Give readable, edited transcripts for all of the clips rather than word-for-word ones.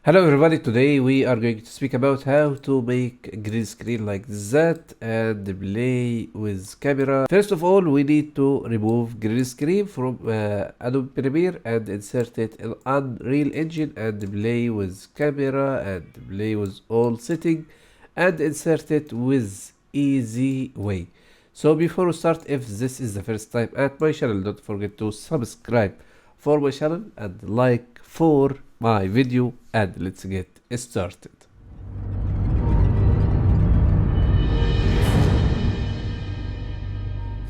Hello everybody, today we are going to speak about how to make a green screen like that and play with camera. First of all, we need to remove green screen from Adobe Premiere and insert it in Unreal Engine and play with camera and play with all setting and insert it with easy way. So before we start, if this is the first time at my channel, don't forget to subscribe for my channel and like for my video, and let's get started.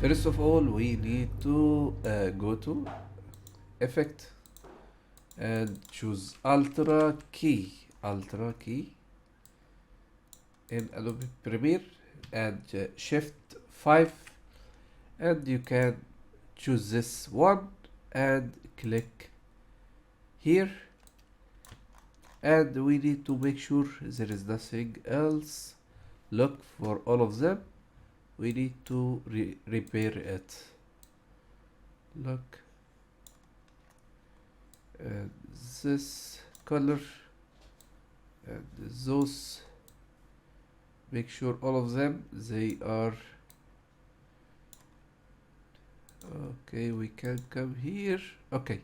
First of all, we need to go to effect and choose ultra key in Adobe Premiere and shift 5, and you can choose this one and click here, and we need to make sure there is nothing else. Look for all of them. We need to repair it. Look, and this color and those, make sure all of them they are okay. We can come here. Okay,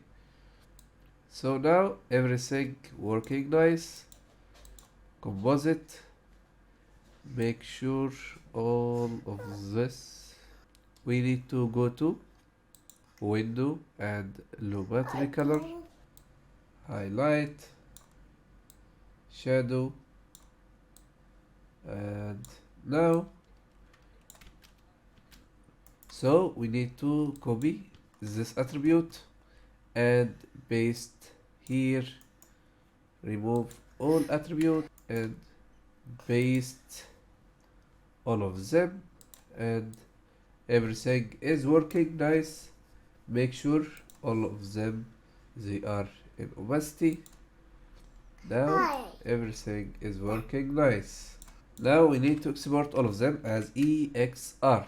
so now everything working nice. Composite, make sure all of this. We need to go to window and low battery color, highlight, shadow, and now so we need to copy this attribute and paste here, remove all attribute and paste all of them, and everything is working nice. Make sure all of them they are in opacity. Now everything is working nice. Now we need to export all of them as EXR.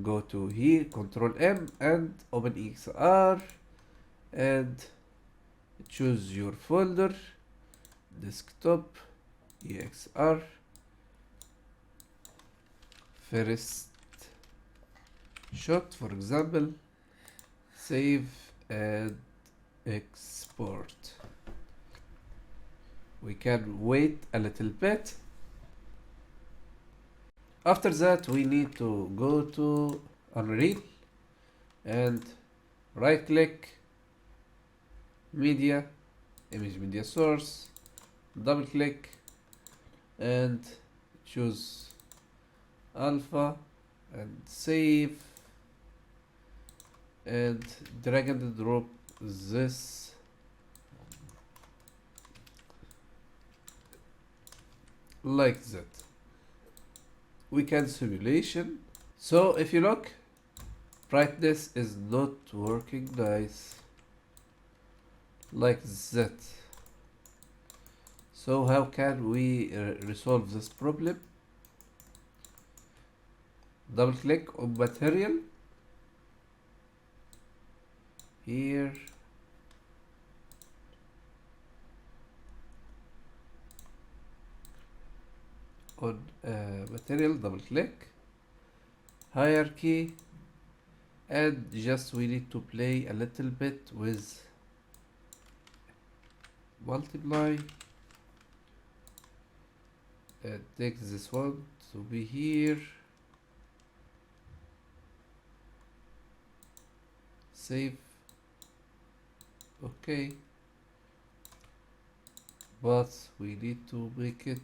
Go to here, Control M and open EXR and choose your folder, desktop, EXR, first shot for example, save and export. We can wait a little bit. After that we need to go to Unreal and right click, media, image media source, double click and choose alpha and save and drag and drop this like that. We can simulation. So if you look, brightness is not working nice like that. So how can we resolve this problem? Double click on material here, on material, double click, hierarchy, and just we need to play a little bit with multiply and take this one to be here, save, okay, but we need to make it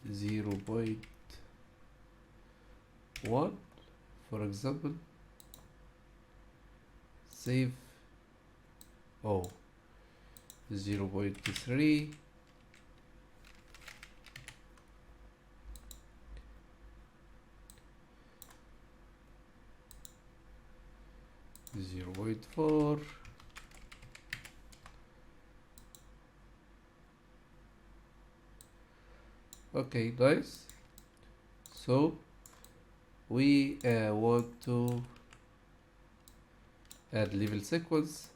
0.1 for example, save, 0.3, .4, okay, nice. So we want to add level sequence,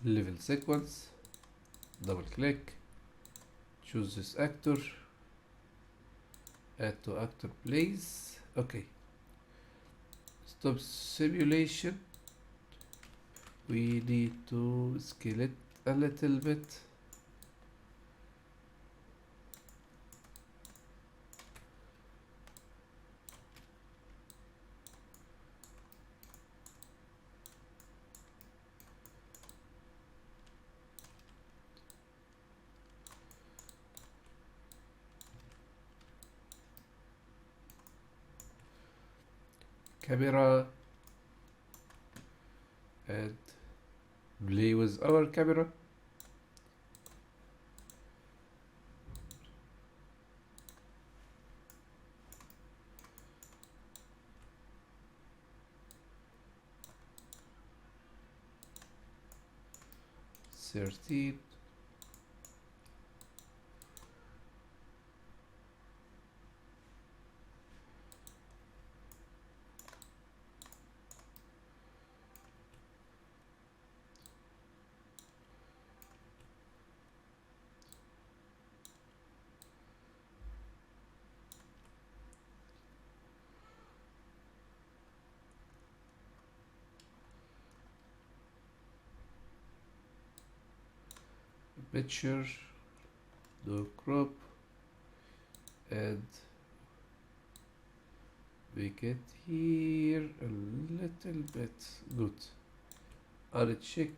level sequence, double click, choose this actor, add to actor place. Okay, stop simulation. We need to scale it a little bit. Camera, and play with our camera. Thirteen. Picture, do crop, and make it here a little bit. Good. Uncheck.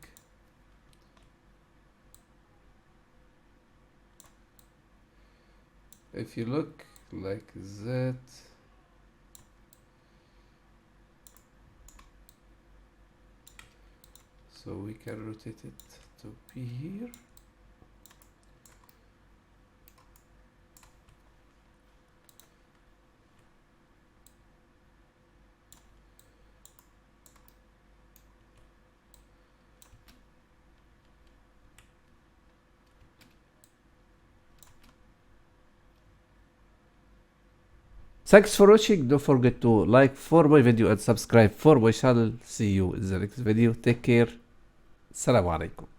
If you look like that, so we can rotate it to be here. Thanks for watching. Don't forget to like for my video and subscribe for my channel. See you in the next video. Take care. Assalamu alaikum.